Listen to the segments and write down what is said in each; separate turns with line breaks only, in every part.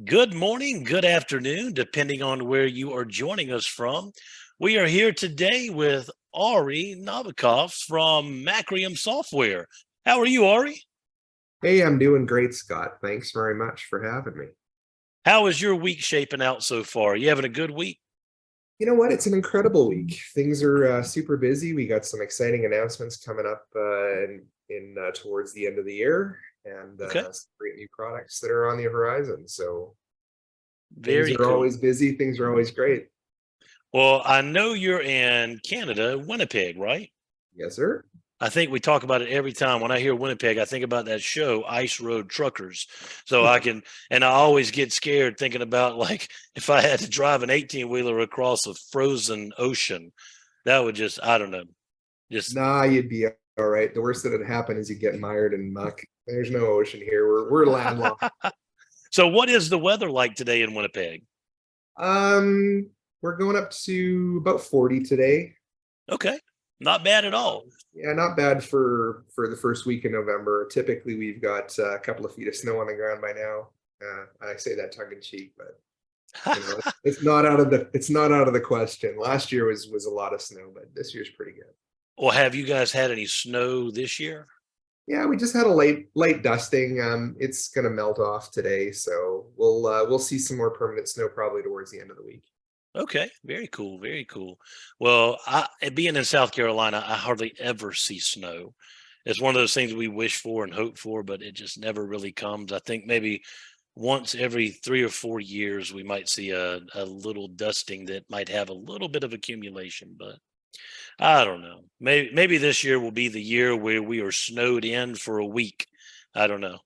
Good morning, good afternoon, depending on where you are joining us from. We are here today with Ari Novikov from Macrium Software. How are you, Ari?
Hey, I'm doing great, Scott. Thanks very much for having me.
How is your week shaping out so far? You having a good week?
You know what? It's an incredible week. Things are super busy. We got some exciting announcements coming up in towards the end of the year, and
Okay,
some great new products that are on the horizon. So things
very
are
cool.
always busy. Things are always great.
Well, I know you're in Canada, Winnipeg, right?
Yes, sir.
I think we talk about it every time. When I hear Winnipeg, I think about that show, Ice Road Truckers. So and I always get scared thinking about like if I had to drive an 18 wheeler across a frozen ocean, that would just, I don't know, just,
Nah, you'd be all right. The worst that would happen is you get mired in muck. There's no ocean here. We're landlocked.
so what is the weather like today in Winnipeg?
Um, we're going up to about 40 today.
Okay. Not bad at all.
Yeah, not bad for the first week in November. Typically, we've got a couple of feet of snow on the ground by now. I say that tongue in cheek, but it's not out of the question. Last year was a lot of snow, but this year's pretty good.
Well, have you guys had any snow this year?
Yeah, we just had a late dusting. It's gonna melt off today, so we'll see some more permanent snow probably towards the end of the week.
Okay, very cool, very cool. Well, being in South Carolina, I hardly ever see snow. It's one of those things we wish for and hope for, but it just never really comes. I think maybe once every 3 or 4 years we might see a little dusting that might have a little bit of accumulation, but I don't know. Maybe this year will be the year where we are snowed in for a week. I don't know.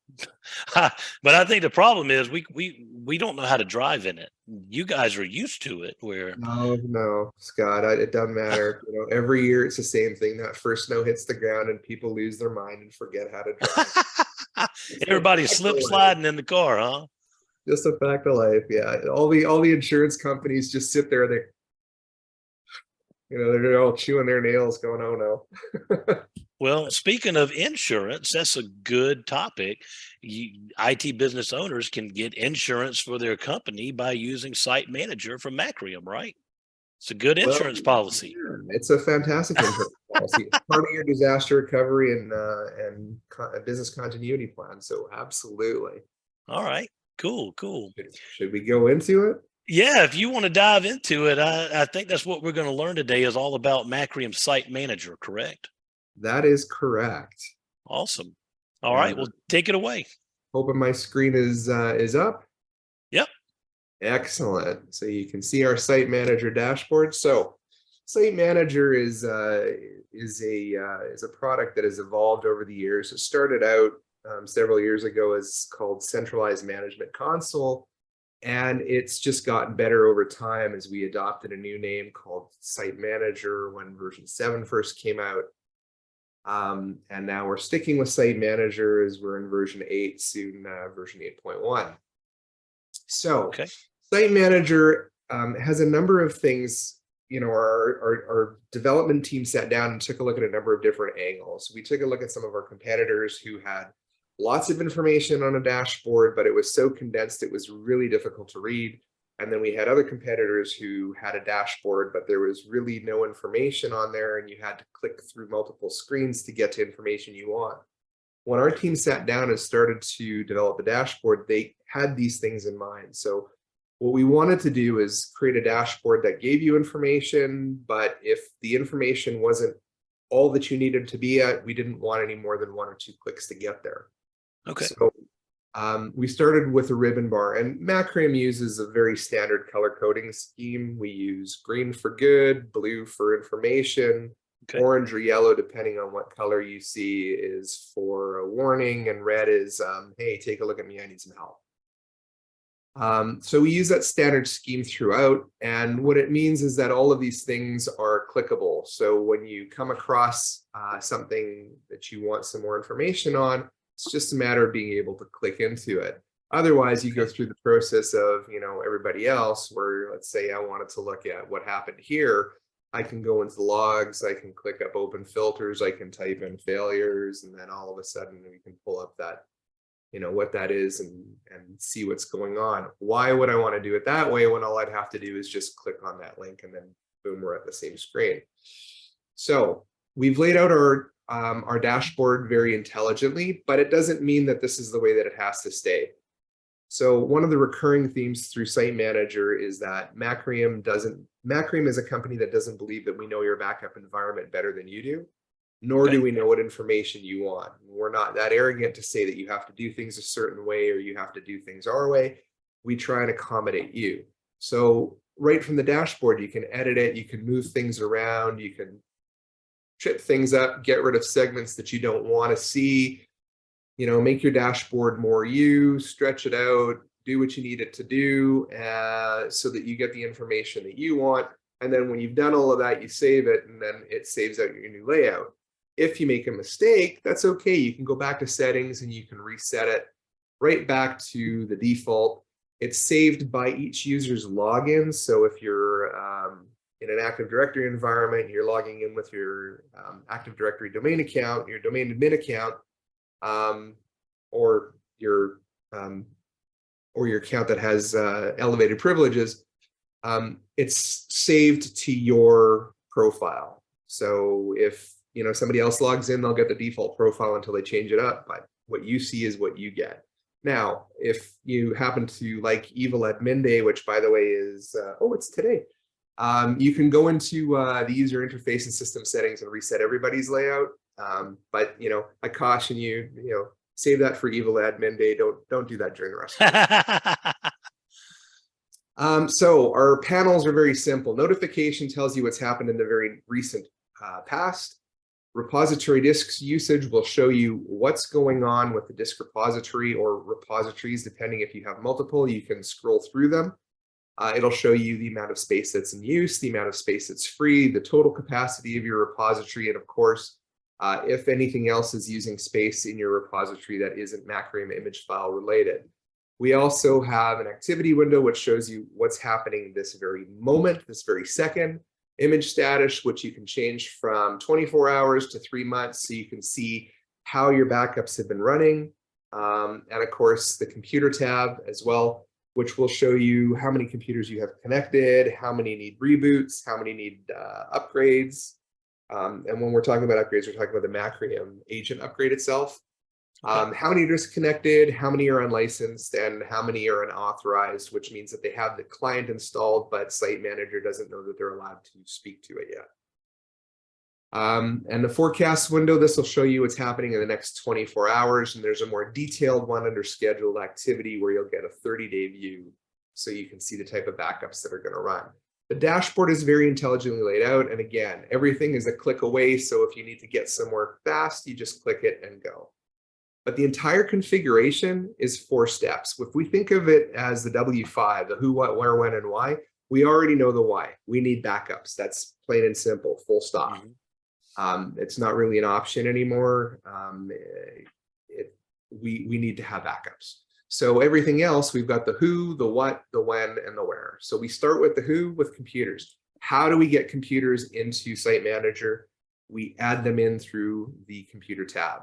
But I think the problem is we don't know how to drive in it. You guys are used to it where
No, Scott, it doesn't matter. Every year it's the same thing. That first snow hits the ground and people lose their mind and forget how to drive. It's a
everybody's
fact of
slip
life.
sliding in the car, huh?
Just a fact of life. Yeah. All the insurance companies just sit there. They're all chewing their nails, going, "Oh no."
Well, speaking of insurance, that's a good topic. IT business owners can get insurance for their company by using Site Manager from Macrium, right? It's a good
Well,
insurance policy.
yeah, it's a fantastic insurance policy. It's part of your disaster recovery and business continuity plan. So absolutely.
All right. Cool, cool.
Should we go into it?
Yeah, if you want to dive into it, I think that's what we're going to learn today is all about Macrium Site Manager, correct?
That is correct.
Awesome. All right,
And
well, take it away.
hoping my screen is up.
Yep.
Excellent. So you can see our Site Manager dashboard. So Site Manager is a product that has evolved over the years. It started out several years ago as called Centralized Management Console, and it's just gotten better over time as we adopted a new name called Site Manager when version 7 first came out. And now we're sticking with Site Manager as we're in version 8, soon version 8.1. So
Okay.
Site Manager has a number of things. Our development team sat down and took a look at a number of different angles. We took a look at some of our competitors who had lots of information on a dashboard, but it was so condensed, it was really difficult to read. And then we had other competitors who had a dashboard, but there was really no information on there, and you had to click through multiple screens to get to information you want. When our team sat down and started to develop a dashboard, they had these things in mind. So what we wanted to do is create a dashboard that gave you information, but if the information wasn't all that you needed to be at, we didn't want any more than 1 or 2 clicks to get there.
Okay.
So we started with a ribbon bar, and Macrium uses a very standard color coding scheme. We use green for good, blue for information,
Okay.
orange or yellow, depending on what color you see, is for a warning, and red is, hey, take a look at me, I need some help. So we use that standard scheme throughout, and what it means is that all of these things are clickable. So when you come across something that you want some more information on, it's just a matter of being able to click into it. Otherwise, you go through the process of, everybody else, where let's say I wanted to look at what happened here. I can go into logs, I can click up open filters, I can type in failures, and then all of a sudden we can pull up that what that is and see what's going on. Why would I want to do it that way when all I'd have to do is just click on that link and then boom, we're at the same screen. So we've laid out our dashboard very intelligently, but it doesn't mean that this is the way that it has to stay. So one of the recurring themes through Site Manager is that Macrium is a company that doesn't believe that we know your backup environment better than you do, nor do we know what information you want. We're not that arrogant to say that you have to do things a certain way or you have to do things our way. We try and accommodate you. So right from the dashboard, you can edit it, you can move things around, you can trip things up, get rid of segments that you don't want to see, make your dashboard more you, stretch it out, do what you need it to do so that you get the information that you want. And then when you've done all of that, you save it, and then it saves out your new layout. If you make a mistake, that's okay. You can go back to settings and you can reset it right back to the default. It's saved by each user's login. So if you're in an Active Directory environment, you're logging in with your Active Directory domain account, your domain admin account, or your account that has elevated privileges, it's saved to your profile. So if somebody else logs in, they'll get the default profile until they change it up, but what you see is what you get. Now, if you happen to like Evil Admin Day, which by the way is, it's today, you can go into the user interface and system settings and reset everybody's layout. But I caution you, save that for Evil Admin Day. Don't do that during the rest of the day. So our panels are very simple. Notification tells you what's happened in the very recent past. Repository disks usage will show you what's going on with the disk repository or repositories, depending if you have multiple. You can scroll through them. It'll show you the amount of space that's in use, the amount of space that's free, the total capacity of your repository, and of course, if anything else is using space in your repository that isn't Macrium image file related. We also have an activity window which shows you what's happening this very moment, this very second. Image status, which you can change from 24 hours to 3 months, so you can see how your backups have been running. And of course, the computer tab as well, which will show you how many computers you have connected, how many need reboots, how many need upgrades. And when we're talking about upgrades, we're talking about the Macrium agent upgrade itself. How many are disconnected, how many are unlicensed, and how many are unauthorized, which means that they have the client installed, but Site Manager doesn't know that they're allowed to speak to it yet. And the forecast window, this will show you what's happening in the next 24 hours. And there's a more detailed one under scheduled activity where you'll get a 30-day view so you can see the type of backups that are going to run. The dashboard is very intelligently laid out. And again, everything is a click away. So if you need to get somewhere fast, you just click it and go. But the entire configuration is 4 steps. If we think of it as the W5, the who, what, where, when, and why, we already know the why. We need backups. That's plain and simple, full stop. It's not really an option anymore. We need to have backups. So everything else, we've got the who, the what, the when, and the where. So we start with the who, with computers. How do we get computers into Site Manager? We add them in through the computer tab.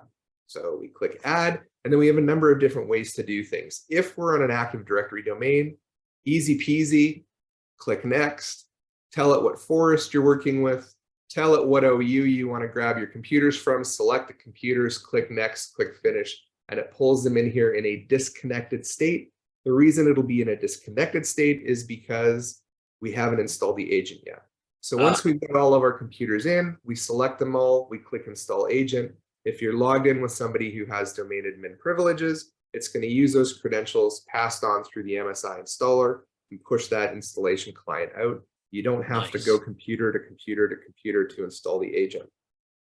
So we click add, and then we have a number of different ways to do things. If we're on an Active Directory domain, easy peasy, click next, tell it what forest you're working with, tell it what OU you want to grab your computers from, select the computers, click next, click finish, and it pulls them in here in a disconnected state. The reason it'll be in a disconnected state is because we haven't installed the agent yet. So once we've got all of our computers in, we select them all, we click install agent. If you're logged in with somebody who has domain admin privileges, it's going to use those credentials passed on through the MSI installer and push that installation client out. You don't have to go computer to computer to computer to install the agent.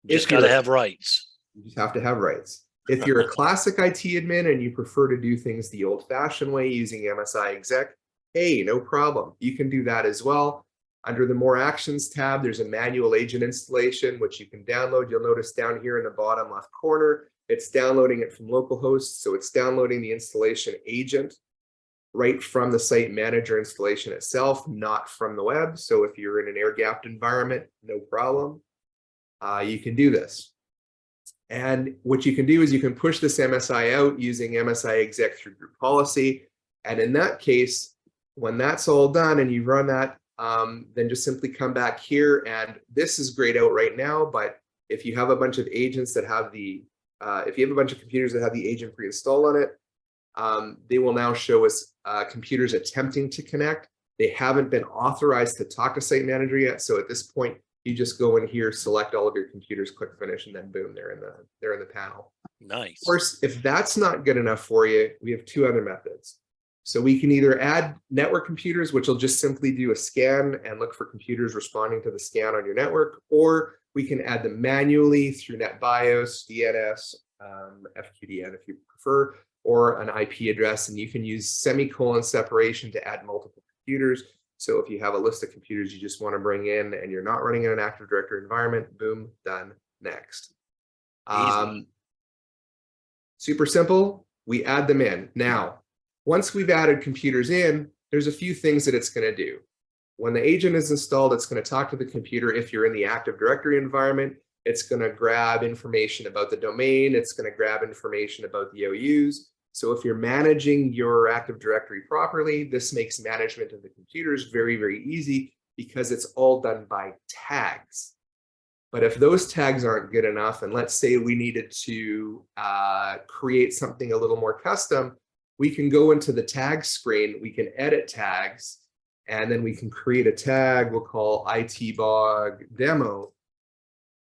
Just got to have rights.
You just have to have rights. If you're a classic IT admin and you prefer to do things the old-fashioned way using MSI exec, hey, no problem. You can do that as well. Under the More Actions tab, there's a manual agent installation, which you can download. You'll notice down here in the bottom left corner, it's downloading it from localhost. So it's downloading the installation agent right from the Site Manager installation itself, not from the web. So if you're in an air-gapped environment, no problem. You can do this. And what you can do is you can push this MSI out using MSI exec through group policy. And in that case, when that's all done and you run that, then just simply come back here. And this is grayed out right now, but if you have a bunch of agents that have the, if you have a bunch of computers that have the agent pre-installed on it, they will now show us computers attempting to connect. They haven't been authorized to talk to Site Manager yet. So at this point, you just go in here, select all of your computers, click finish, and then boom, they're in the panel.
Nice.
Of course, if that's not good enough for you, we have two other methods. So we can either add network computers, which will just simply do a scan and look for computers responding to the scan on your network, or we can add them manually through NetBIOS, DNS, FQDN if you prefer, or an IP address, and you can use semicolon separation to add multiple computers. So if you have a list of computers you just want to bring in and you're not running in an Active Directory environment, boom, done, next. Super simple, we add them in. Now, once we've added computers in, there's a few things that it's going to do. When the agent is installed, it's going to talk to the computer. If you're in the Active Directory environment, it's going to grab information about the domain. It's going to grab information about the OUs. So if you're managing your Active Directory properly, this makes management of the computers very, very easy because it's all done by tags. But if those tags aren't good enough, and let's say we needed to create something a little more custom, we can go into the tag screen, we can edit tags, and then we can create a tag we'll call ITBOG demo.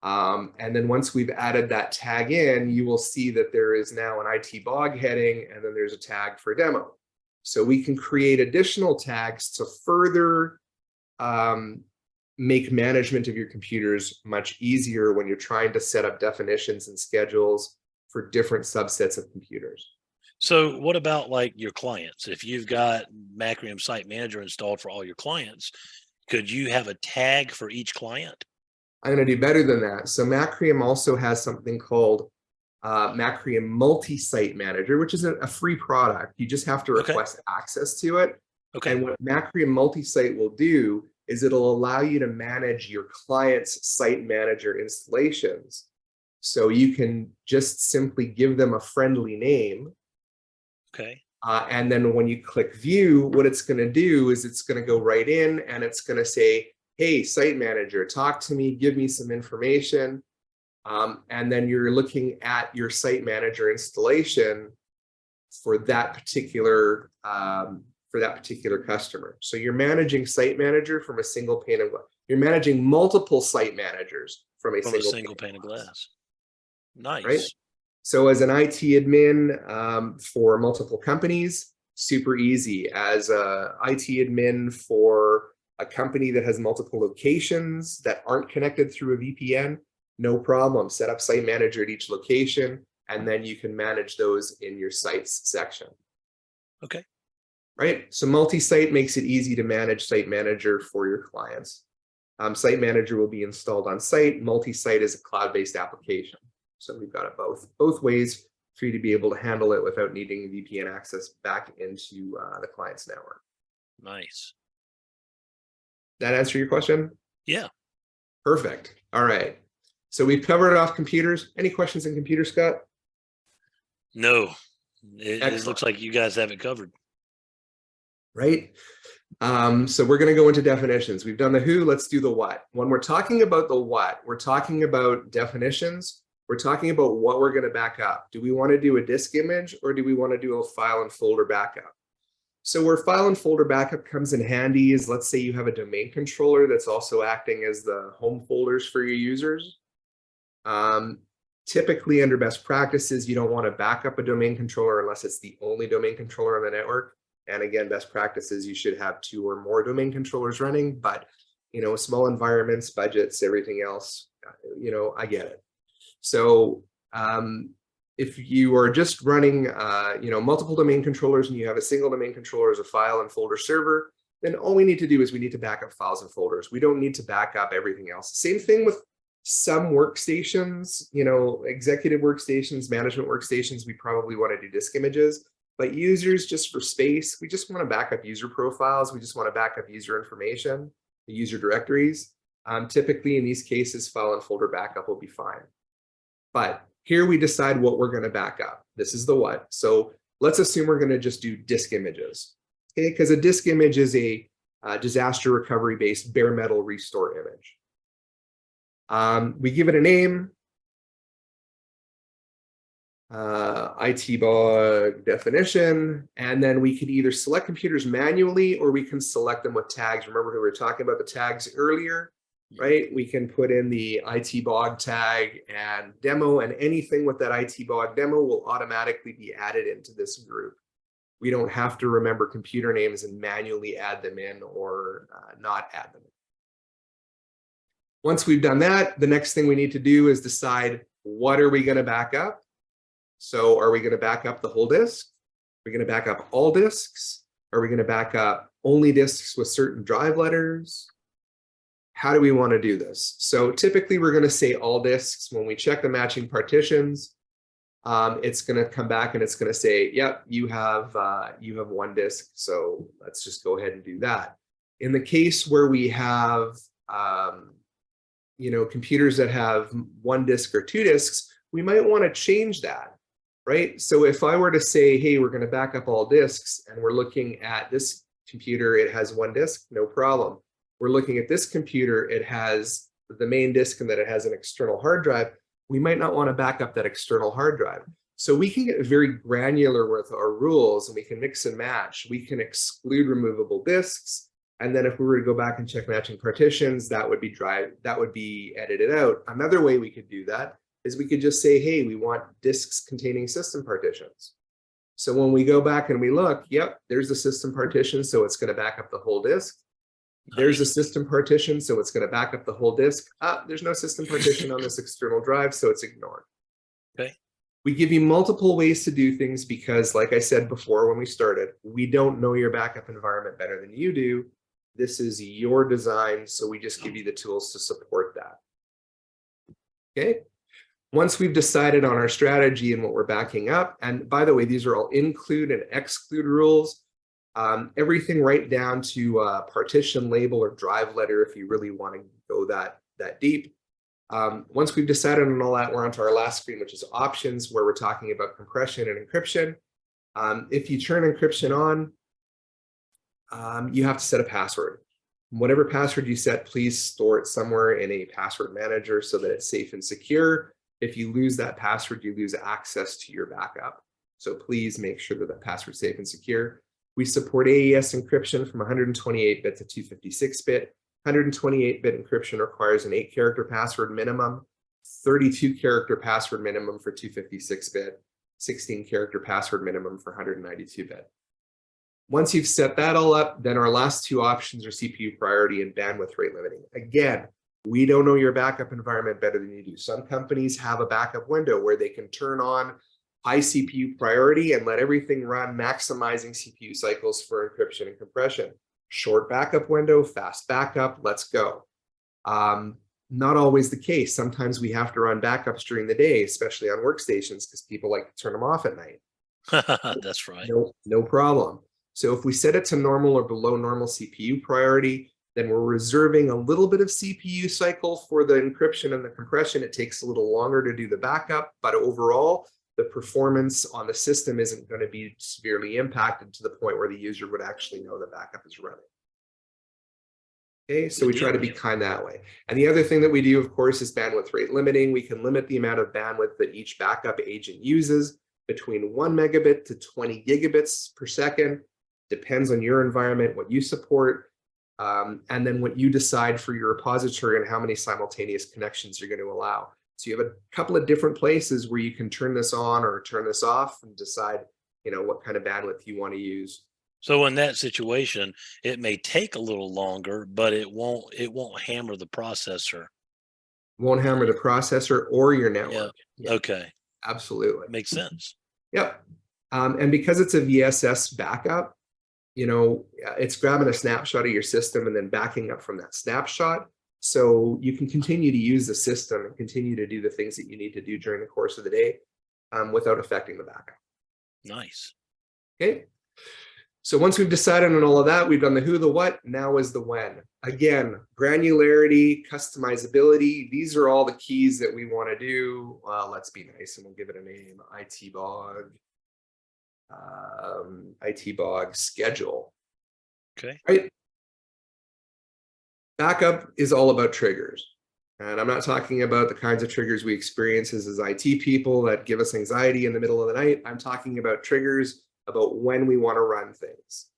And then once we've added that tag in, you will see that there is now an ITBOG heading, and then there's a tag for demo. So we can create additional tags to further make management of your computers much easier when you're trying to set up definitions and schedules for different subsets of computers.
So what about like your clients? If you've got Macrium Site Manager installed for all your clients, could you have a tag for each client?
I'm going to do better than that. So Macrium also has something called Macrium Multi-Site Manager, which is a free product. You just have to request access to it.
Okay.
And what Macrium Multi-Site will do is it'll allow you to manage your client's Site Manager installations. So you can just simply give them a friendly name.
Okay.
And then when you click view, what it's going to do is it's going to go right in and it's going to say, hey, Site Manager, talk to me, give me some information. And then you're looking at your Site Manager installation for that particular customer. So you're managing Site Manager from a single pane of glass. You're managing multiple Site Managers from a single pane of glass.
Nice.
Right? So as an IT admin for multiple companies, super easy. As a IT admin for a company that has multiple locations that aren't connected through a VPN, no problem. Set up Site Manager at each location, and then you can manage those in your sites section.
Okay.
Right? So multi-site makes it easy to manage Site Manager for your clients. Site Manager will be installed on site. Multi-site is a cloud-based application. So we've got it both ways for you to be able to handle it without needing VPN access back into the client's network.
Nice.
That answer your question?
Yeah.
Perfect. All right. So we've covered off computers. Any questions on computers, Scott?
No. It looks like you guys have it covered.
Right? So we're going to go into definitions. We've done the who, let's do the what. When we're talking about the what, we're talking about definitions. We're talking about what we're going to back up. Do we want to do a disk image or do we want to do a file and folder backup? So where file and folder backup comes in handy is, let's say you have a domain controller that's also acting as the home folders for your users. Typically under best practices, you don't want to back up a domain controller unless it's the only domain controller on the network. And again, best practices, you should have 2 or more domain controllers running, but small environments, budgets, everything else, I get it. So if you are just running, multiple domain controllers and you have a single domain controller as a file and folder server, then all we need to do is we need to back up files and folders. We don't need to back up everything else. Same thing with some workstations, executive workstations, management workstations, we probably want to do disk images, but users, just for space, we just want to back up user profiles. We just want to back up user information, the user directories. Typically in these cases, file and folder backup will be fine. But Here we decide what we're going to back up. This is the what. So let's assume we're going to just do disk images. Okay, because a disk image is a disaster recovery based bare metal restore image. We give it a name, ITBOG definition, and then we could either select computers manually or we can select them with tags. Remember we were talking about the tags earlier, right? We can put in the ITBOG tag and demo, and anything with that ITBOG demo will automatically be added into this group. We don't have to remember computer names and manually add them in or not add them in. Once we've done that, the next thing we need to do is decide what are we going to back up. So are we going to back up the whole disk? Are we going to back up all disks? Are we going to back up only disks with certain drive letters? How do we want to do this? So typically we're going to say all disks. When we check the matching partitions, it's going to come back and it's going to say, yep, you have one disk. So let's just go ahead and do that. In the case where we have computers that have one disk or two disks, we might want to change that, right? So if I were to say, hey, we're going to back up all disks, and we're looking at this computer, it has one disk, no problem. We're looking at this computer, it has the main disk and that it has an external hard drive. We might not want to back up that external hard drive. So we can get very granular with our rules and we can mix and match. We can exclude removable disks. And then if we were to go back and check matching partitions, that would be edited out. Another way we could do that is we could just say, hey, we want disks containing system partitions. So when we go back and we look, yep, there's the system partition, so it's going to back up the whole disk. There's a system partition, so it's going to back up the whole disk. There's no system partition on this external drive, so it's ignored.
Okay.
We give you multiple ways to do things because, like I said before when we started, we don't know your backup environment better than you do. This is your design, so we just give you the tools to support that. Okay. Once we've decided on our strategy and what we're backing up, and by the way, these are all include and exclude rules. Everything right down to partition label or drive letter if you really want to go that deep. Once we've decided on all that, we're onto our last screen, which is options, where we're talking about compression and encryption. If you turn encryption on, you have to set a password. Whatever password you set, please store it somewhere in a password manager so that it's safe and secure. If you lose that password, you lose access to your backup. So please make sure that that password's safe and secure. We support AES encryption from 128-bit to 256-bit. 128-bit encryption requires an 8-character password minimum, 32-character password minimum for 256-bit, 16-character password minimum for 192-bit. Once you've set that all up, then our last two options are CPU priority and bandwidth rate limiting. Again, we don't know your backup environment better than you do. Some companies have a backup window where they can turn on high CPU priority and let everything run, maximizing CPU cycles for encryption and compression. Short backup window, fast backup, let's go. Not always the case. Sometimes we have to run backups during the day, especially on workstations, because people like to turn them off at night.
That's right.
No problem. So if we set it to normal or below normal CPU priority, then we're reserving a little bit of CPU cycle for the encryption and the compression. It takes a little longer to do the backup, but overall, the performance on the system isn't going to be severely impacted to the point where the user would actually know the backup is running. Okay, so we try to be kind that way. And the other thing that we do, of course, is bandwidth rate limiting. We can limit the amount of bandwidth that each backup agent uses between 1 megabit to 20 gigabits per second. Depends on your environment, what you support, and then what you decide for your repository and how many simultaneous connections you're going to allow. So you have a couple of different places where you can turn this on or turn this off and decide, what kind of bandwidth you want to use.
So in that situation, it may take a little longer, but it won't hammer the processor.
Won't hammer the processor or your network.
Yeah. Okay.
Absolutely.
Makes sense.
Yep. And because it's a VSS backup, it's grabbing a snapshot of your system and then backing up from that snapshot. So you can continue to use the system and continue to do the things that you need to do during the course of the day without affecting the backup.
Nice.
Okay. So once we've decided on all of that, we've done the who, the what, now is the when. Again, granularity, customizability, these are all the keys that we want to do. Well, let's be nice and we'll give it a name, ITBOG, ITBOG schedule.
Okay.
Right? Backup is all about triggers. And I'm not talking about the kinds of triggers we experience as IT people that give us anxiety in the middle of the night. I'm talking about triggers about when we want to run things,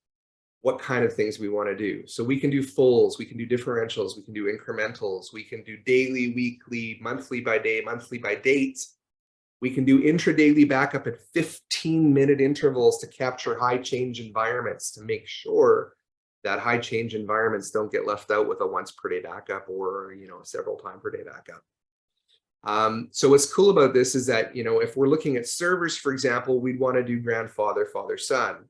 what kind of things we want to do. So we can do fulls, we can do differentials, we can do incrementals, we can do daily, weekly, monthly by day, monthly by date. We can do intra-daily backup at 15-minute intervals to capture high change environments to make sure that high change environments don't get left out with a once per day backup or, several time per day backup. So what's cool about this is that, if we're looking at servers, for example, we'd want to do grandfather, father, son.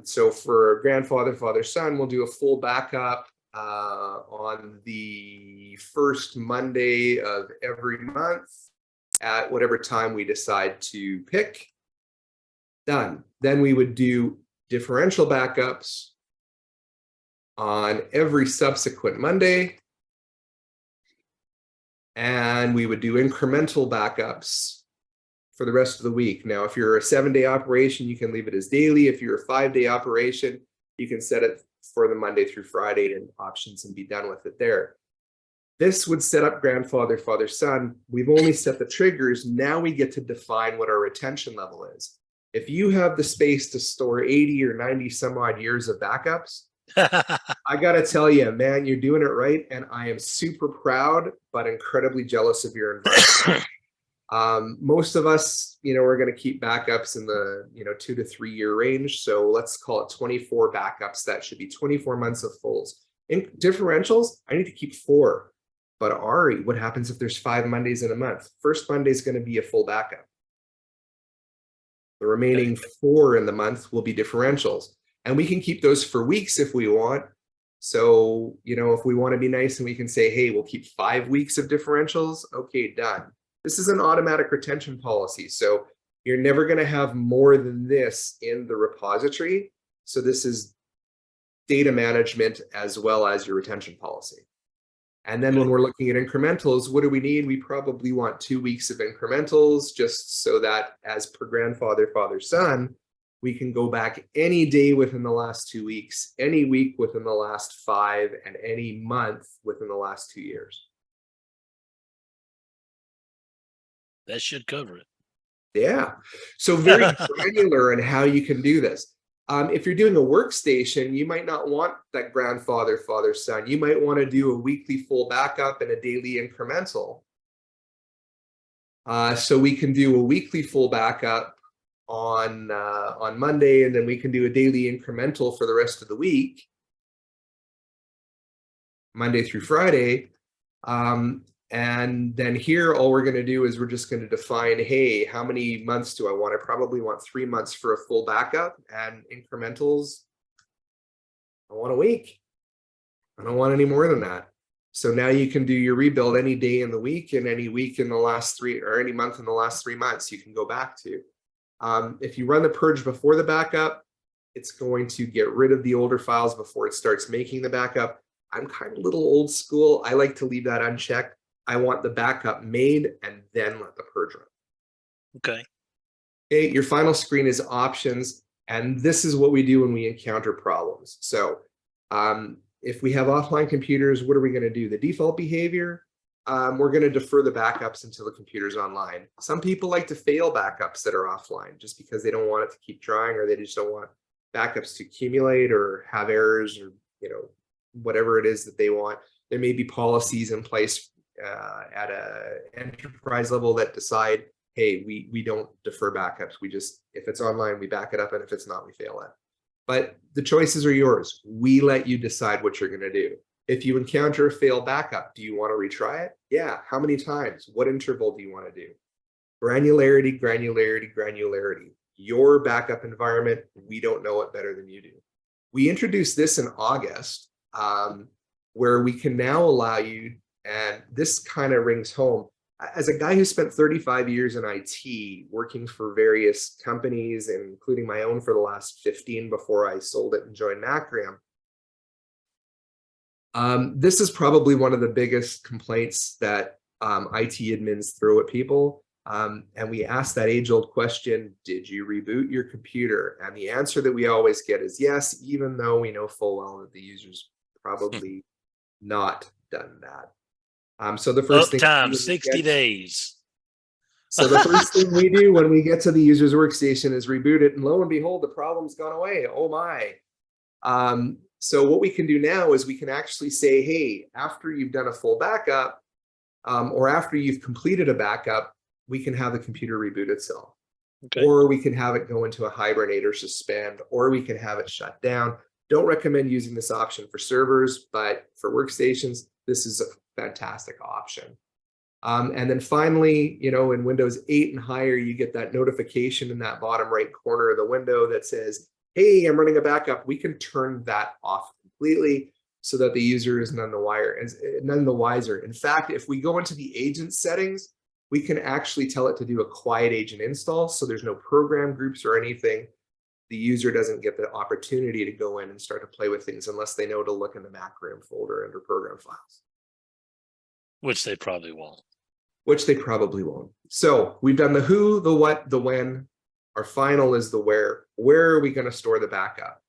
So for grandfather, father, son, we'll do a full backup on the first Monday of every month at whatever time we decide to pick. Done. Then we would do differential backups on every subsequent Monday. And we would do incremental backups for the rest of the week. Now, if you're a 7-day operation, you can leave it as daily. If you're a 5-day operation, you can set it for the Monday through Friday and options and be done with it there. This would set up grandfather, father, son. We've only set the triggers. Now we get to define what our retention level is. If you have the space to store 80 or 90 some odd years of backups, I got to tell you, man, you're doing it right. And I am super proud, but incredibly jealous of your environment. Most of us, we're going to keep backups in the, 2 to 3 year range. So let's call it 24 backups. That should be 24 months of fulls. In differentials, I need to keep 4. But Ari, what happens if there's 5 Mondays in a month? First Monday is going to be a full backup. The remaining 4 in the month will be differentials. And we can keep those for weeks if we want. So, if we want to be nice and we can say, hey, we'll keep 5 weeks of differentials. Okay, done. This is an automatic retention policy. So you're never going to have more than this in the repository. So this is data management as well as your retention policy. And then when we're looking at incrementals, what do we need? We probably want 2 weeks of incrementals just so that as per grandfather, father, son, we can go back any day within the last 2 weeks, any week within the last 5, and any month within the last 2 years.
That should cover it.
Yeah. So very granular in how you can do this. If you're doing a workstation, you might not want that grandfather, father, son. You might want to do a weekly full backup and a daily incremental. So we can do a weekly full backup on Monday, and then we can do a daily incremental for the rest of the week, Monday through Friday. And then here, all we're going to do is we're just going to define, hey, how many months do I want? I probably want 3 months for a full backup, and incrementals, I want a week. I don't want any more than that. So now you can do your rebuild any day in the week and any week in the last 3, or any month in the last 3 months you can go back to. If you run the purge before the backup, it's going to get rid of the older files before it starts making the backup. I'm kind of a little old school. I like to leave that unchecked. I want the backup made and then let the purge run.
Okay.
Okay, your final screen is options. And this is what we do when we encounter problems. So if we have offline computers, what are we going to do? The default behavior, we're going to defer the backups until the computer's online. Some people like to fail backups that are offline just because they don't want it to keep trying, or they just don't want backups to accumulate or have errors, or whatever it is that they want. There may be policies in place at a enterprise level that decide, hey, we don't defer backups. We just, if it's online, we back it up, and if it's not, we fail it. But the choices are yours. We let you decide what you're going to do. If you encounter a failed backup, do you want to retry it? Yeah. How many times? What interval do you want to do? Granularity, granularity, granularity. Your backup environment, we don't know it better than you do. We introduced this in August, where we can now allow you, and this kind of rings home. as a guy who spent 35 years in IT, working for various companies, including my own for the last 15 before I sold it and joined Macrium, this is probably one of the biggest complaints that IT admins throw at people. And we ask that age-old question, did you reboot your computer? And the answer that we always get is yes, even though we know full well that the user's probably not done that. So the first thing
Uptime 60 days.
So the first thing we do when we get to the user's workstation is reboot it, and lo and behold, the problem's gone away. Oh my. So what we can do now is we can actually say, hey, after you've done a full backup, or after you've completed a backup, we can have the computer reboot itself. Okay. Or we can have it go into a hibernate or suspend, or we can have it shut down. Don't recommend using this option for servers, but for workstations, this is a fantastic option. And then finally, you know, in Windows 8 and higher, you get that notification in that bottom right corner of the window that says, hey, I'm running a backup. We can turn that off completely so that the user is none the wiser. In fact, if we go into the agent settings, we can actually tell it to do a quiet agent install. So there's no program groups or anything. The user doesn't get the opportunity to go in and start to play with things unless they know to look in the Macrium folder under program files.
Which they probably won't.
Which they probably won't. So we've done the who, the what, the when. Our final is the where. Where are we going to store the backup?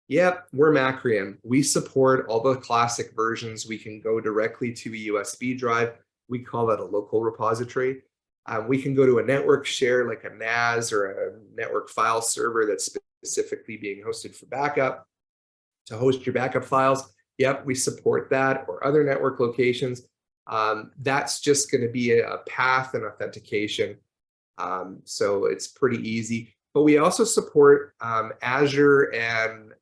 Yep, we're Macrium. We support all the classic versions. We can go directly to a USB drive. We call that a local repository. We can go to a network share like a NAS or a network file server that's specifically being hosted for backup to host your backup files. Yep, we support that, or other network locations. That's just going to be a path and authentication. So it's pretty easy. But we also support Azure and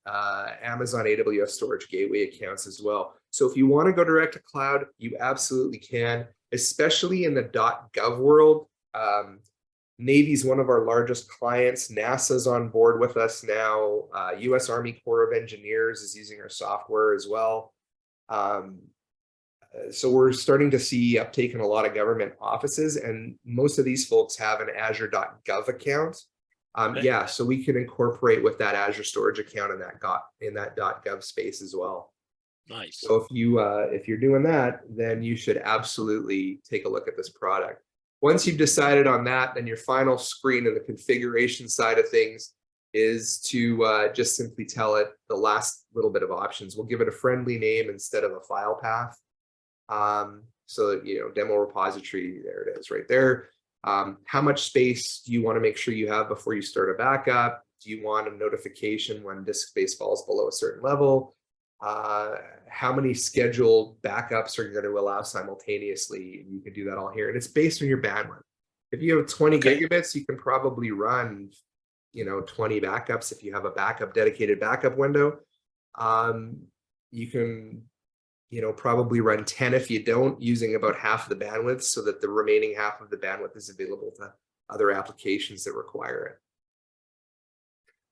Amazon AWS Storage Gateway accounts as well. So if you want to go direct to cloud, you absolutely can, especially in the .gov world. Navy's one of our largest clients. NASA's on board with us now. US Army Corps of Engineers is using our software as well. So we're starting to see uptake in a lot of government offices, and most of these folks have an Azure.gov account. Okay. Yeah, so we can incorporate with that Azure storage account in that .gov space as well.
Nice.
So if you're doing that, then you should absolutely take a look at this product. Once you've decided on that, then your final screen in the configuration side of things is to just simply tell it the last little bit of options. We'll give it a friendly name instead of a file path. So, you know, demo repository, there it is right there. How much space do you want to make sure you have before you start a backup? Do you want a notification when disk space falls below a certain level? How many scheduled backups are you going to allow simultaneously? You can do that all here. And it's based on your bandwidth. If you have 20 gigabits, you can probably run, you know, 20 backups. If you have a dedicated backup window, you can, you know, probably run 10 if you don't, using about half the bandwidth so that the remaining half of the bandwidth is available to other applications that require it.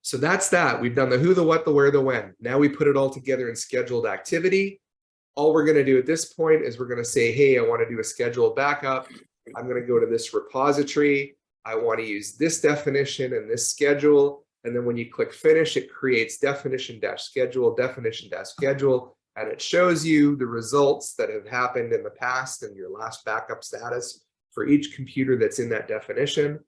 So that's that. We've done the who, the what, the where, the when. Now we put it all together in scheduled activity. All we're going to do at this point is we're going to say, hey, I want to do a scheduled backup. I'm going to go to this repository. I want to use this definition and this schedule. And then when you click finish, it creates definition-schedule, definition-schedule. And it shows you the results that have happened in the past and your last backup status for each computer that's in that definition.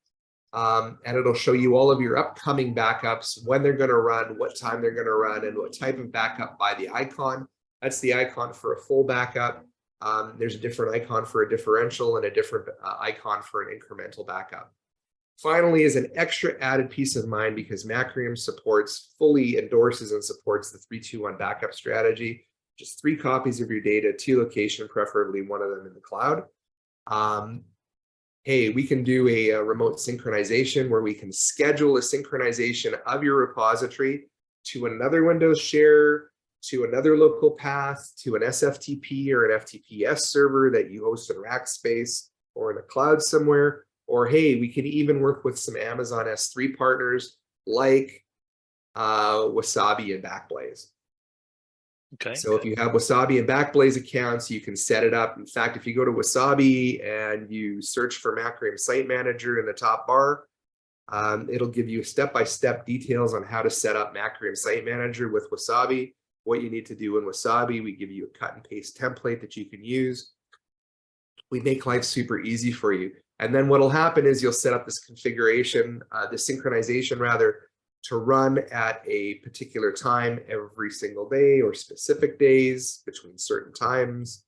And it'll show you all of your upcoming backups, when they're going to run, what time they're going to run, and what type of backup by the icon. That's the icon for a full backup. There's a different icon for a differential and a different icon for an incremental backup. Finally, is an extra added peace of mind because Macrium fully endorses and supports the 3-2-1 backup strategy. Just 3 copies of your data, 2 location, preferably one of them in the cloud. Hey, we can do a remote synchronization where we can schedule a synchronization of your repository to another Windows share, to another local path, to an SFTP or an FTPS server that you host in rack space or in a cloud somewhere. Or hey, we can even work with some Amazon S3 partners like Wasabi and Backblaze.
Okay.
So if you have Wasabi and Backblaze accounts, you can set it up. In fact, if you go to Wasabi and you search for Macrium Site Manager in the top bar, it'll give you step-by-step details on how to set up Macrium Site Manager with Wasabi, what you need to do in Wasabi. We give you a cut and paste template that you can use. We make life super easy for you. And then what'll happen is you'll set up this configuration, this synchronization rather, to run at a particular time every single day or specific days between certain times.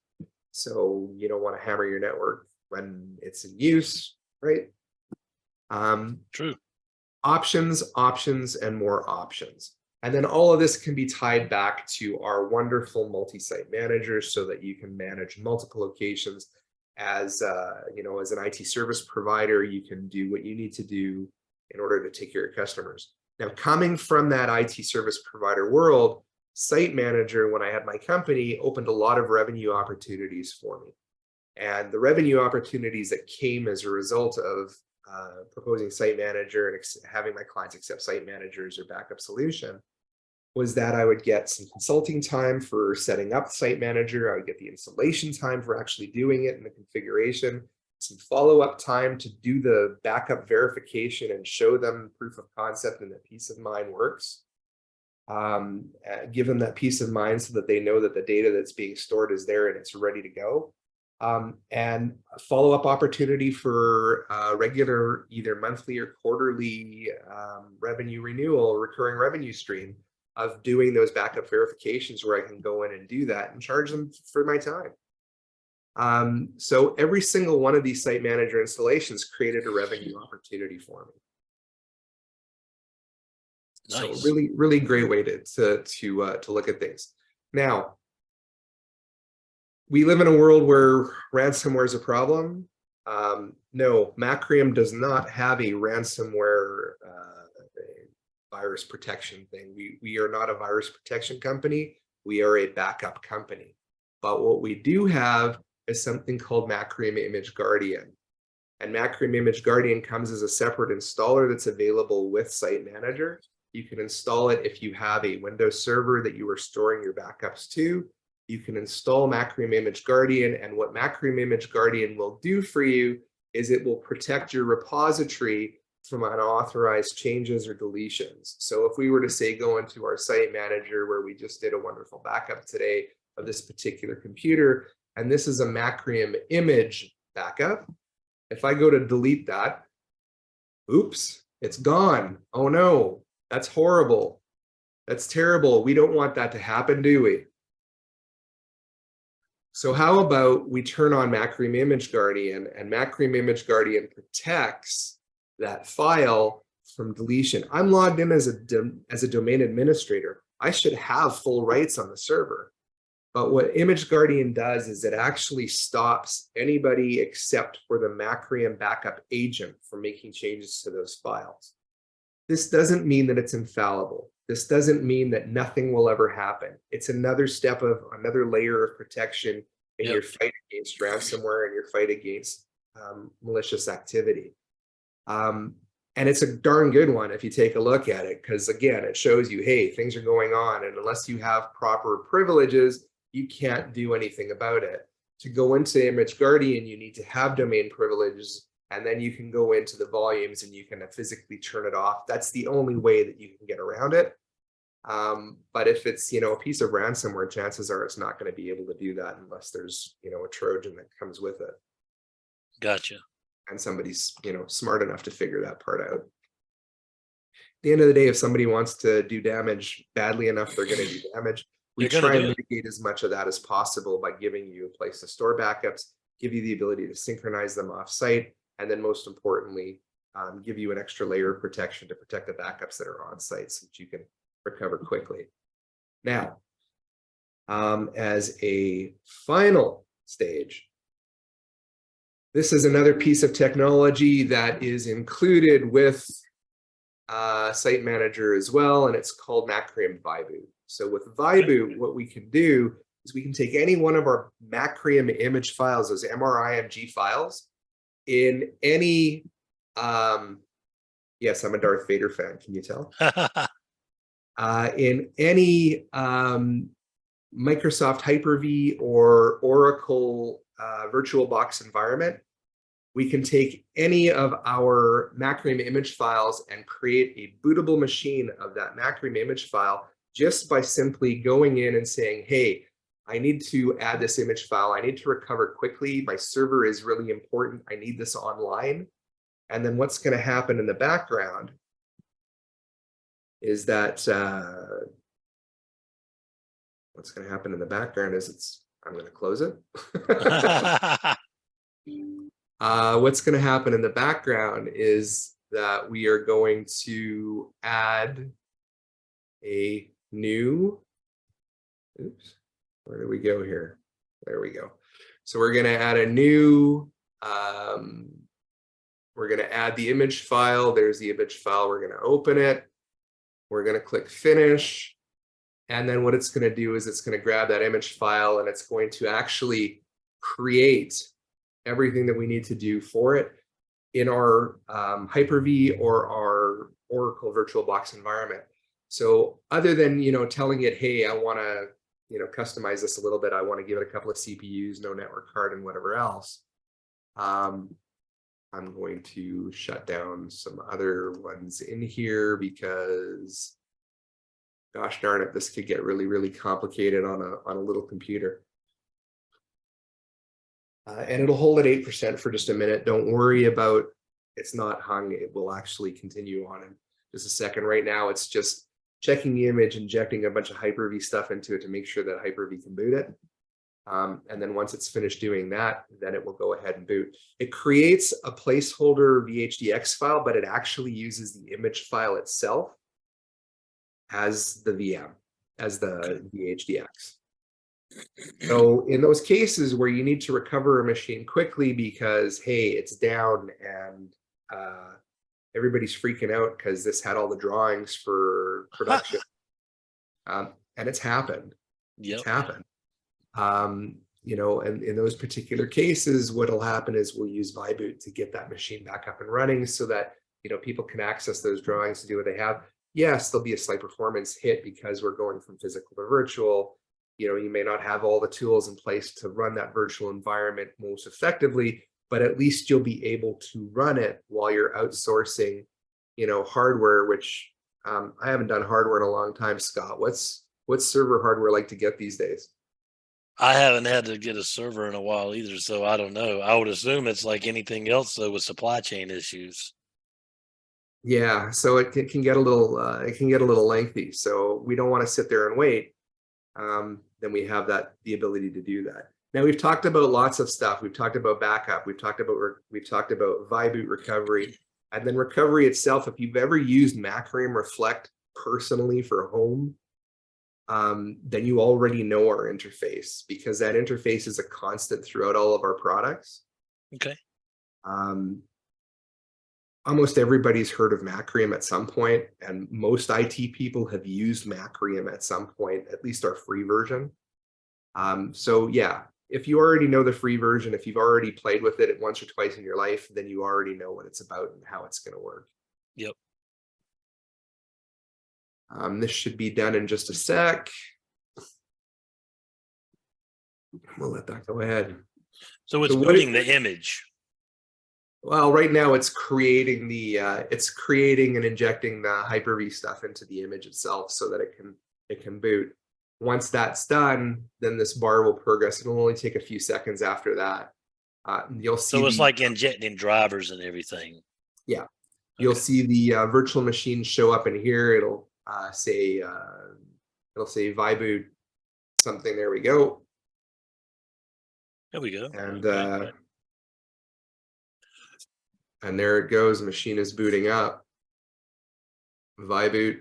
So you don't want to hammer your network when it's in use, right?
True.
Options, options, and more options. And then all of this can be tied back to our wonderful multi-site managers so that you can manage multiple locations. As as an IT service provider, you can do what you need to do in order to take care of customers. Now, coming from that IT service provider world, Site Manager, when I had my company, opened a lot of revenue opportunities for me. And the revenue opportunities that came as a result of proposing Site Manager and having my clients accept Site Manager as their backup solution was that I would get some consulting time for setting up Site Manager. I would get the installation time for actually doing it and the configuration, some follow-up time to do the backup verification and show them proof of concept and that peace of mind works. Give them that peace of mind so that they know that the data that's being stored is there and it's ready to go. And a follow-up opportunity for regular, either monthly or quarterly revenue renewal, recurring revenue stream of doing those backup verifications where I can go in and do that and charge them for my time. So every single one of these Site Manager installations created a revenue opportunity for me.
Nice.
So really, really great way to look at things. Now, we live in a world where ransomware is a problem. No, Macrium does not have a ransomware virus protection thing. We are not a virus protection company. We are a backup company. But what we do have is something called Macrium Image Guardian. And Macrium Image Guardian comes as a separate installer that's available with Site Manager. You can install it if you have a Windows server that you are storing your backups to. You can install Macrium Image Guardian, and what Macrium Image Guardian will do for you is it will protect your repository from unauthorized changes or deletions. So if we were to say go into our Site Manager where we just did a wonderful backup today of this particular computer, and this is a Macrium image backup, if I go to delete that, oops, it's gone. Oh no, that's horrible. That's terrible. We don't want that to happen, do we? So how about we turn on Macrium Image Guardian, and Macrium Image Guardian protects that file from deletion. I'm logged in as a domain administrator. I should have full rights on the server. But what Image Guardian does is it actually stops anybody except for the Macrium backup agent from making changes to those files. This doesn't mean that it's infallible. This doesn't mean that nothing will ever happen. It's another step of another layer of protection in your fight against ransomware and your fight against malicious activity. And it's a darn good one if you take a look at it, because again, it shows you, hey, things are going on, and unless you have proper privileges, you can't do anything about it. To go into Image Guardian, you need to have domain privileges, and then you can go into the volumes and you can physically turn it off. That's the only way that you can get around it. But if it's, a piece of ransomware, chances are it's not going to be able to do that unless there's, a Trojan that comes with it.
Gotcha.
And somebody's, smart enough to figure that part out. At the end of the day, if somebody wants to do damage badly enough, they're going to do damage. We try and mitigate as much of that as possible by giving you a place to store backups, give you the ability to synchronize them off-site, and then most importantly, give you an extra layer of protection to protect the backups that are on-site so that you can recover quickly. Now, as a final stage, this is another piece of technology that is included with Site Manager as well, and it's called Macrium Vibu. So with Vibu, what we can do is we can take any one of our Macrium image files, those MRIMG files, in any, yes, I'm a Darth Vader fan, can you tell? In any Microsoft Hyper-V or Oracle VirtualBox environment, we can take any of our Macrium image files and create a bootable machine of that Macrium image file just by simply going in and saying, hey, I need to add this image file. I need to recover quickly. My server is really important. I need this online. And then what's going to happen in the background is that what's going to happen in the background is I'm going to close it. What's going to happen in the background is that we are going to add a new, oops, where do we go here? There we go. So we're going to add a new, we're going to add the image file. There's the image file. We're going to open it. We're going to click finish. And then what it's going to do is it's going to grab that image file and it's going to actually create everything that we need to do for it in our Hyper-V or our Oracle VirtualBox environment. So other than, telling it, hey, I want to, customize this a little bit. I want to give it a couple of CPUs, no network card and whatever else. I'm going to shut down some other ones in here because gosh darn it, this could get really, really complicated on a little computer. And it'll hold at 8% for just a minute. Don't worry about it's not hung. It will actually continue on in just a second. Right now, it's just checking the image, injecting a bunch of Hyper-V stuff into it to make sure that Hyper-V can boot it. And then once it's finished doing that, then it will go ahead and boot. It creates a placeholder VHDX file, but it actually uses the image file itself as the VM, as the VHDX. So in those cases where you need to recover a machine quickly because, hey, it's down and everybody's freaking out because this had all the drawings for production, and it's happened.
Yep.
It's happened. And in those particular cases, what'll happen is we'll use Vyboot to get that machine back up and running so that, people can access those drawings to do what they have. Yes, there'll be a slight performance hit because we're going from physical to virtual. You may not have all the tools in place to run that virtual environment most effectively, but at least you'll be able to run it while you're outsourcing, hardware, which I haven't done hardware in a long time. Scott, what's server hardware like to get these days?
I haven't had to get a server in a while either, so I don't know. I would assume it's like anything else, though, with supply chain issues.
Yeah, so it can get a little lengthy. So we don't want to sit there and wait. Then we have the ability to do that. Now we've talked about lots of stuff. We've talked about backup. We've talked about Vyboot recovery, and then recovery itself. If you've ever used Macrium Reflect personally for home, then you already know our interface because that interface is a constant throughout all of our products.
Okay.
Almost everybody's heard of Macrium at some point, and most IT people have used Macrium at some point, at least our free version. So yeah, if you already know the free version, if you've already played with it once or twice in your life, then you already know what it's about and how it's going to work.
Yep.
This should be done in just a sec. We'll let that go ahead.
So it's booting the image.
Well, right now it's creating and injecting the Hyper-V stuff into the image itself so that it can boot. Once that's done, then this bar will progress. It'll only take a few seconds after that. You'll see.
So it's like injecting drivers and everything.
Yeah, you'll see the virtual machine show up in here. It'll say Vyboot something. There we go.
There we go.
And there it goes. The machine is booting up. Vyboot,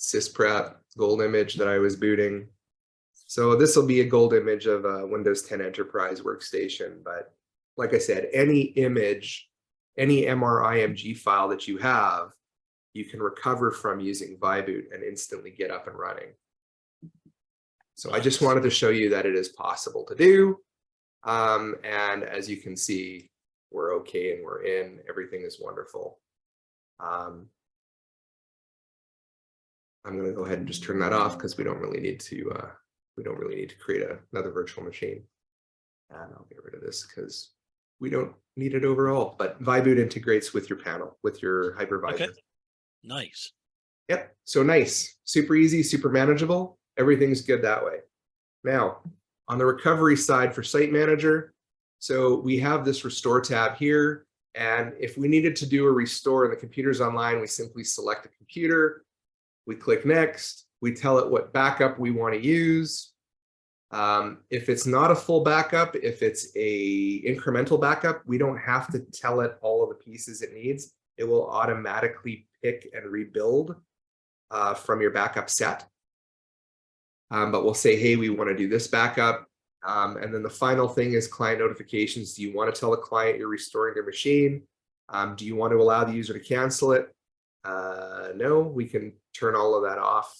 sysprep, gold image that I was booting. So this will be a gold image of a Windows 10 Enterprise workstation. But like I said, any image, any MRIMG file that you have, you can recover from using Vyboot and instantly get up and running. So I just wanted to show you that it is possible to do. And as you can see, we're okay and we're in. Everything is wonderful. I'm going to go ahead and just turn that off because we don't really need to We don't really need to create another virtual machine. And I'll get rid of this because we don't need it overall. But Viboot integrates with your panel, with your hypervisor.
Okay. Nice.
Yep. So nice, super easy, super manageable. Everything's good that way. Now, on the recovery side for Site Manager, so we have this restore tab here. And if we needed to do a restore and the computer's online, we simply select the computer, we click next, we tell it what backup we want to use. If it's not a full backup, if it's a incremental backup, we don't have to tell it all of the pieces it needs. It will automatically pick and rebuild from your backup set. But we'll say, hey, we want to do this backup. And then the final thing is client notifications. Do you want to tell the client you're restoring their machine? Do you want to allow the user to cancel it? No, we can turn all of that off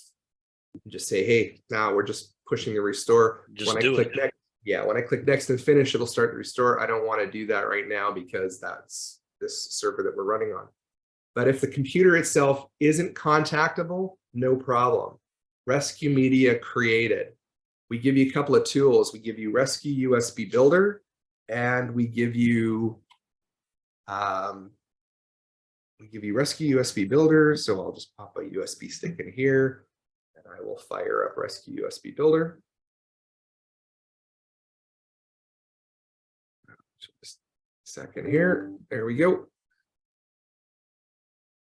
and just say, hey, now we're just pushing the restore.
Just
when I
do
click
it.
next, yeah, when I click next and finish, it'll start to restore. I don't want to do that right now because that's this server that we're running on. But if the computer itself isn't contactable, no problem. Rescue Media created. We give you a couple of tools. We give you Rescue USB Builder, and we give you Rescue USB Builder. So I'll just pop a USB stick in here, and I will fire up Rescue USB Builder. Just a second here. There we go.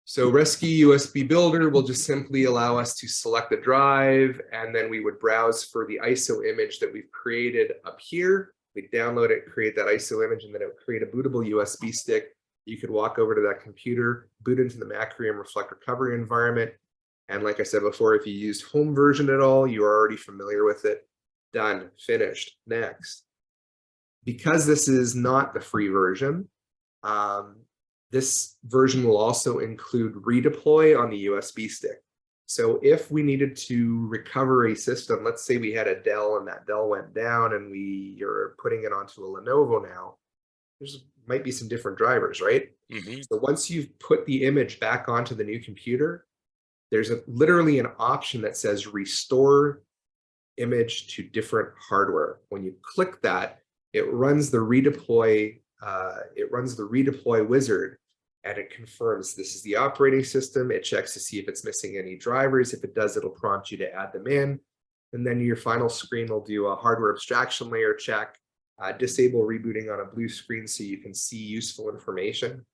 So Rescue USB Builder will just simply allow us to select the drive, and then we would browse for the ISO image that we've created up here. We download it, create that ISO image, and then it would create a bootable USB stick. You could walk over to that computer, boot into the Macrium Reflect Recovery environment. And like I said before, if you used home version at all, you are already familiar with it. Done, finished, next. Because this is not the free version, this version will also include redeploy on the USB stick. So if we needed to recover a system, let's say we had a Dell and that Dell went down and you're putting it onto a Lenovo now, there's might be some different drivers, right?
Mm-hmm.
So once you've put the image back onto the new computer, there's literally an option that says restore image to different hardware. When you click that, it runs the redeploy wizard, and it confirms this is the operating system. It checks to see if it's missing any drivers. If it does, it'll prompt you to add them in. And then your final screen will do a hardware abstraction layer check, disable rebooting on a blue screen so you can see useful information.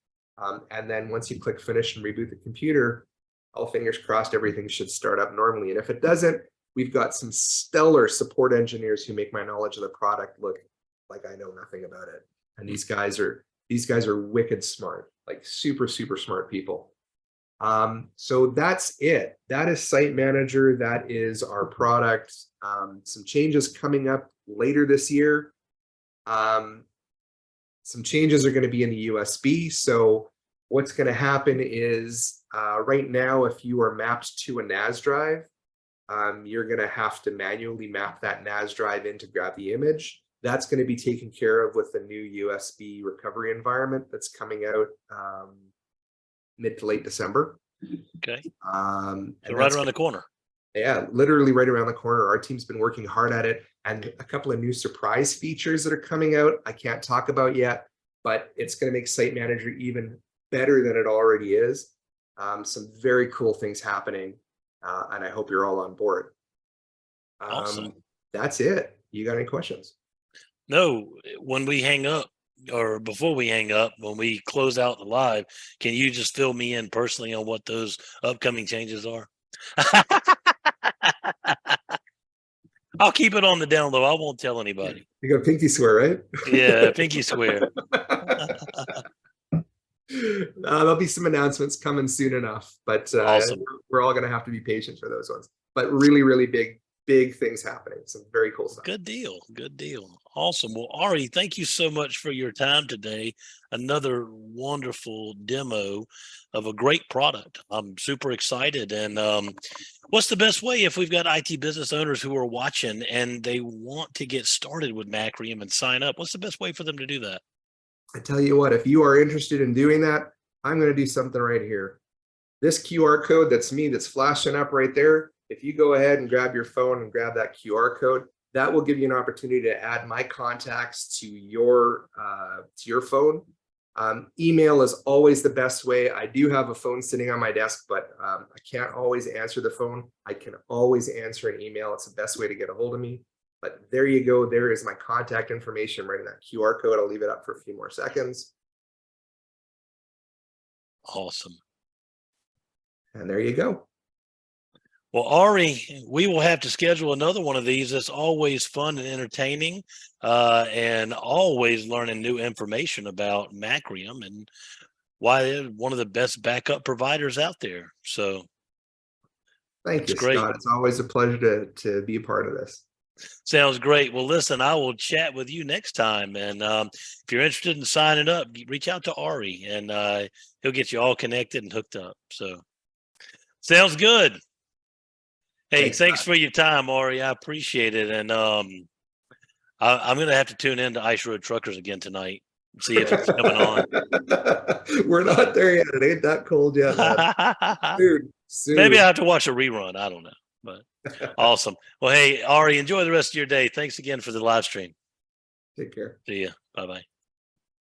And then once you click finish and reboot the computer, all fingers crossed, everything should start up normally. And if it doesn't, we've got some stellar support engineers who make my knowledge of the product look like I know nothing about it. And these guys are wicked smart, like super smart people. So that's it. That is Site Manager. That is our product. Some changes coming up later this year. Some changes are going to be in the USB. So what's going to happen is right now, if you are mapped to a NAS drive, you're going to have to manually map that NAS drive in to grab the image. That's going to be taken care of with the new USB recovery environment that's coming out mid to late December.
Okay.
So
right around the corner.
Yeah, literally right around the corner. Our team's been working hard at it, and a couple of new surprise features that are coming out I can't talk about yet, but it's going to make Site Manager even better than it already is. Some very cool things happening, and I hope you're all on board.
Awesome.
That's it. You got any questions?
No, when we hang up, or before we hang up, when we close out the live, can you just fill me in personally on what those upcoming changes are? I'll keep it on the down low. I won't tell anybody.
You got pinky swear, right?
Yeah, pinky swear.
There'll be some announcements coming soon enough, but
Awesome.
we're all going to have to be patient for those ones. But really big things happening. Some very cool stuff.
Good deal. Good deal. Awesome. Well, Ari, thank you so much for your time today. Another wonderful demo of a great product. I'm super excited. And what's the best way if we've got IT business owners who are watching and they want to get started with Macrium and sign up? What's the best way for them to do that?
I tell you what, if you are interested in doing that, I'm going to do something right here. This QR code that's me, that's flashing up right there. if you go ahead and grab your phone and grab that QR code, that will give you an opportunity to add my contacts to your phone. Email is always the best way. I do have a phone sitting on my desk, but I can't always answer the phone. I can always answer an email. It's the best way to get a hold of me. But there you go. There is my contact information right in that QR code. I'll leave it up for a few more seconds.
Awesome.
And there you go.
Well, Ari, we will have to schedule another one of these. It's always fun and entertaining, and always learning new information about Macrium and why they're one of the best backup providers out there. So
Thank you,
great.
Scott. It's always a pleasure to be a part of this.
Sounds great. Well, listen, I will chat with you next time. And if you're interested in signing up, reach out to Ari, and he'll get you all connected and hooked up. So sounds good. Hey, thanks for your time, Ari. I appreciate it. And I'm going to have to tune in to Ice Road Truckers again tonight and see if it's coming on.
We're not there yet. It ain't that cold yet, man. Soon.
Maybe I have to watch a rerun. I don't know. But awesome. Well, hey, Ari, enjoy the rest of your day. Thanks again for the live stream.
Take care.
See ya. Bye-bye.